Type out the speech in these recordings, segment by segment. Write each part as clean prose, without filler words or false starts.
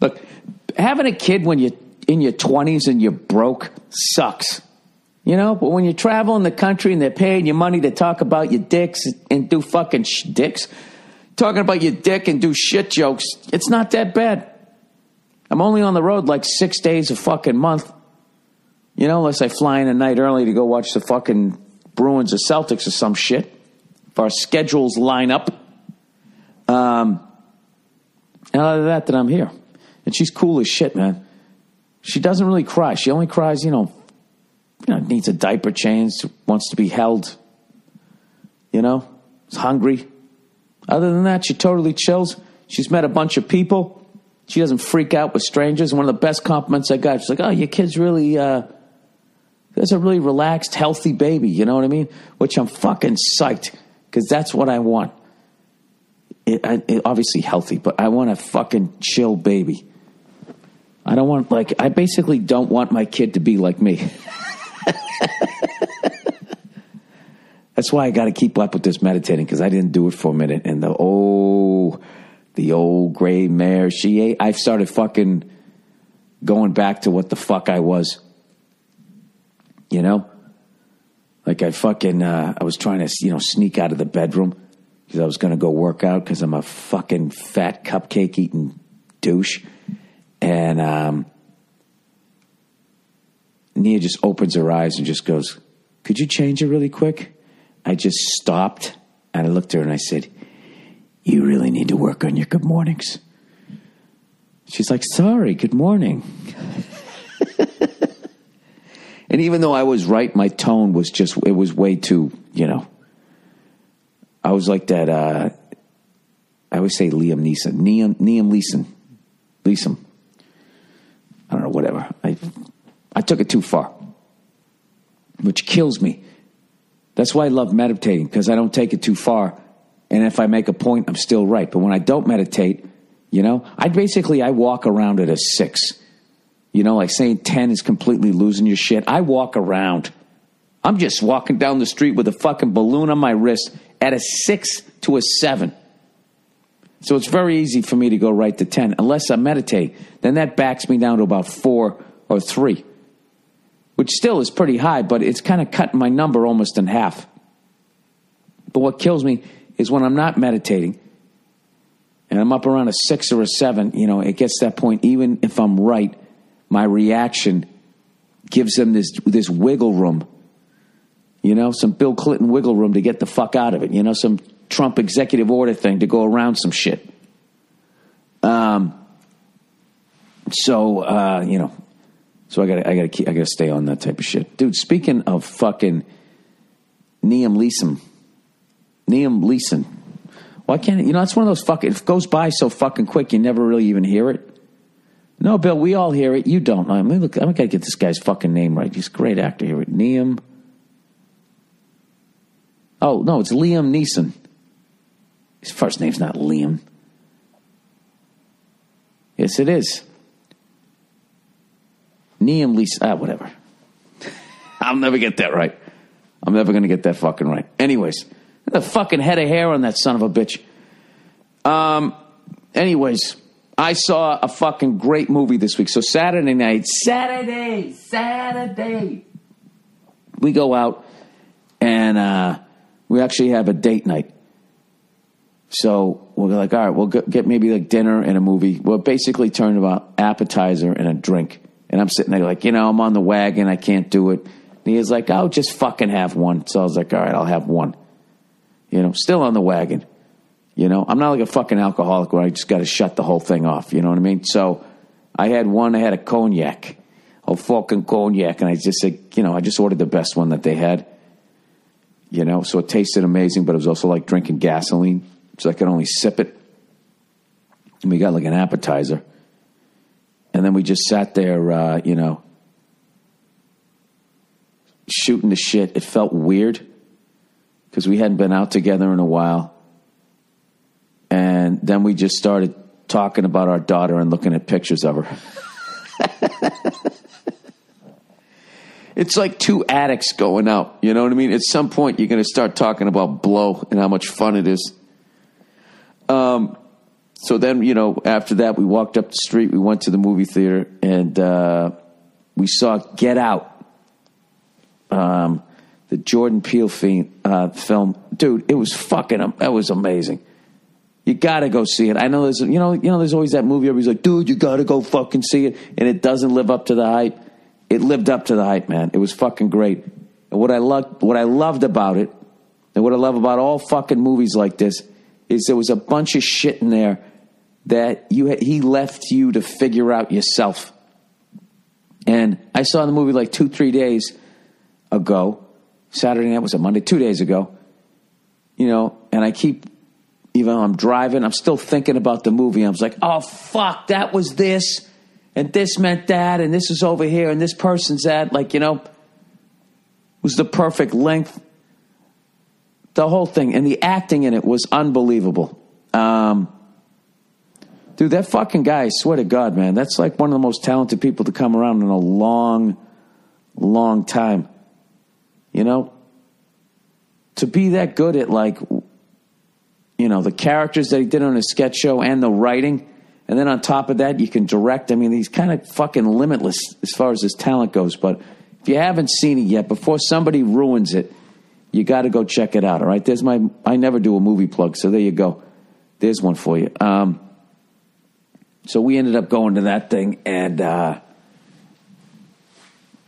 Look, having a kid when you're in your 20s and you're broke sucks. You know, but when you're traveling the country and they're paying you money to talk about your dicks and do fucking dicks, talking about your dick and do shit jokes, it's not that bad. I'm only on the road like 6 days a fucking month. You know, unless I fly in a night early to go watch the fucking Bruins or Celtics or some shit. If our schedules line up. And other than that, I'm here. And she's cool as shit, man. She doesn't really cry. She only cries, needs a diaper change, wants to be held, is hungry. Other than that, she totally chills. She's met a bunch of people. She doesn't freak out with strangers. One of the best compliments I got, she's like, oh, your kid's really, there's a really relaxed, healthy baby, you know what I mean? Which I'm fucking psyched, because that's what I want. It obviously healthy, but I want a fucking chill baby. I don't want, I basically don't want my kid to be like me. That's why I got to keep up with this meditating, because I didn't do it for a minute. And the old gray mare, I've started fucking going back to what the fuck I was. You know? Like I was trying to, sneak out of the bedroom because I was going to go work out because I'm a fucking fat cupcake eating douche. And Nia just opens her eyes and just goes, could you change it really quick? I just stopped and I looked at her and I said, you really need to work on your good mornings. She's like, sorry, good morning. And even though I was right, my tone was it was way too, I was like that, I always say Liam Neeson. Liam Neeson. I don't know, whatever. I took it too far, which kills me. That's why I love meditating, because I don't take it too far. And if I make a point, I'm still right. But when I don't meditate, I walk around at a 6. Like saying 10 is completely losing your shit. I walk around. I'm just walking down the street with a fucking balloon on my wrist at a 6 to a 7. So it's very easy for me to go right to 10, unless I meditate. Then that backs me down to about 4 or 3, which still is pretty high, but it's kind of cutting my number almost in half. But what kills me is when I'm not meditating and I'm up around a 6 or a 7, it gets to that point, even if I'm right, my reaction gives them this wiggle room, some Bill Clinton wiggle room to get the fuck out of it, some Trump executive order thing to go around some shit. So I gotta stay on that type of shit. Dude, speaking of fucking Liam Neeson. Why can't it? It's one of those fucking, it goes by so fucking quick you never really even hear it. No, Bill, we all hear it. You don't. I mean, look, I gotta get this guy's fucking name right. He's a great actor here. Liam. Oh, no, it's Liam Neeson. His first name's not Liam. Yes, it is. Liam Neeson. Whatever. I'll never get that right. I'm never going to get that fucking right. Anyways, the fucking head of hair on that son of a bitch. Anyways, I saw a fucking great movie this week. So Saturday night, we go out and we actually have a date night. So we're like, all right, we'll get maybe like dinner and a movie. We'll basically turn about appetizer and a drink. And I'm sitting there like, I'm on the wagon. I can't do it. And he's like, oh, just fucking have one. So I was like, all right, I'll have one. Still on the wagon. I'm not like a fucking alcoholic where I just got to shut the whole thing off. You know what I mean? So I had one. I had a cognac. A fucking cognac. And I just said, I just ordered the best one that they had. So it tasted amazing, but it was also like drinking gasoline. So I could only sip it. And we got like an appetizer. And then we just sat there, shooting the shit. It felt weird because we hadn't been out together in a while. And then we just started talking about our daughter and looking at pictures of her. It's like two addicts going out. You know what I mean? At some point, you're going to start talking about blow and how much fun it is. So then, after that, we walked up the street. We went to the movie theater, and we saw Get Out, the Jordan Peele film. Dude, it was that was amazing. You got to go see it. I know there's, there's always that movie everybody's like, dude, you got to go fucking see it. And it doesn't live up to the hype. It lived up to the hype, man. It was fucking great. And what I loved about it, and what I love about all fucking movies like this, is there was a bunch of shit in there that he left you to figure out yourself. And I saw the movie like 2-3 days ago. Saturday night, was it Monday? 2 days ago. And I keep, even though I'm driving, I'm still thinking about the movie. I was like, oh, fuck, that was this, and this meant that, and this is over here, and this person's that. Like, was the perfect length. The whole thing, and the acting in it was unbelievable. Dude, that fucking guy, I swear to God, man, that's like one of the most talented people to come around in a long, long time. To be that good at, like, the characters that he did on his sketch show and the writing, and then on top of that, you can direct. I mean, he's kind of fucking limitless as far as his talent goes. But if you haven't seen it yet, before somebody ruins it, you got to go check it out, all right? I never do a movie plug, so there you go. There's one for you. So we ended up going to that thing, and I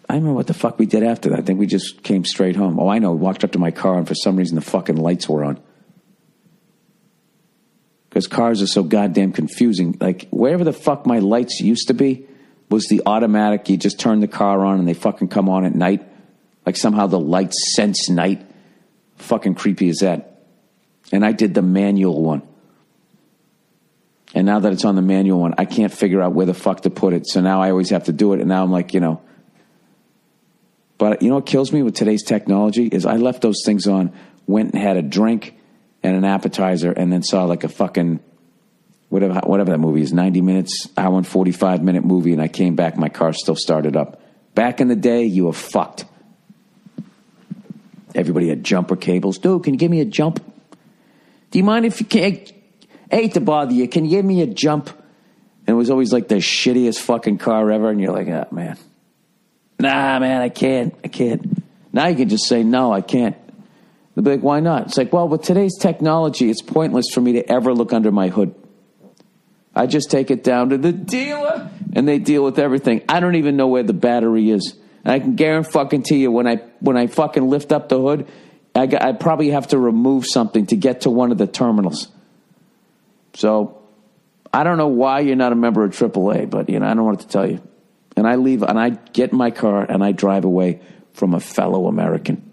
remember what the fuck we did after that. I think we just came straight home. Oh, I know. We walked up to my car, and for some reason the fucking lights were on. Because cars are so goddamn confusing. Like, wherever the fuck my lights used to be was the automatic. You just turn the car on, and they fucking come on at night. Like, somehow the lights sense night. Fucking creepy as that. And I did the manual one. And now that it's on the manual one, I can't figure out where the fuck to put it. So now I always have to do it. And now I'm like, But what kills me with today's technology is I left those things on, went and had a drink and an appetizer, and then saw like a fucking, whatever that movie is, 90 minutes, hour and 45-minute movie, and I came back, my car still started up. Back in the day, you were fucked. Everybody had jumper cables. Dude, can you give me a jump? Do you mind if you can't? I hate to bother you. Can you give me a jump? And it was always like the shittiest fucking car ever, and you're like, oh, man. Nah, man, I can't. Now you can just say, no, I can't. They'll be like, why not? It's like, well, with today's technology, it's pointless for me to ever look under my hood. I just take it down to the dealer, and they deal with everything. I don't even know where the battery is. And I can guarantee you, when I fucking lift up the hood, I probably have to remove something to get to one of the terminals. So I don't know why you're not a member of AAA, but I don't know what to tell you. And I leave, and I get in my car, and I drive away from a fellow American.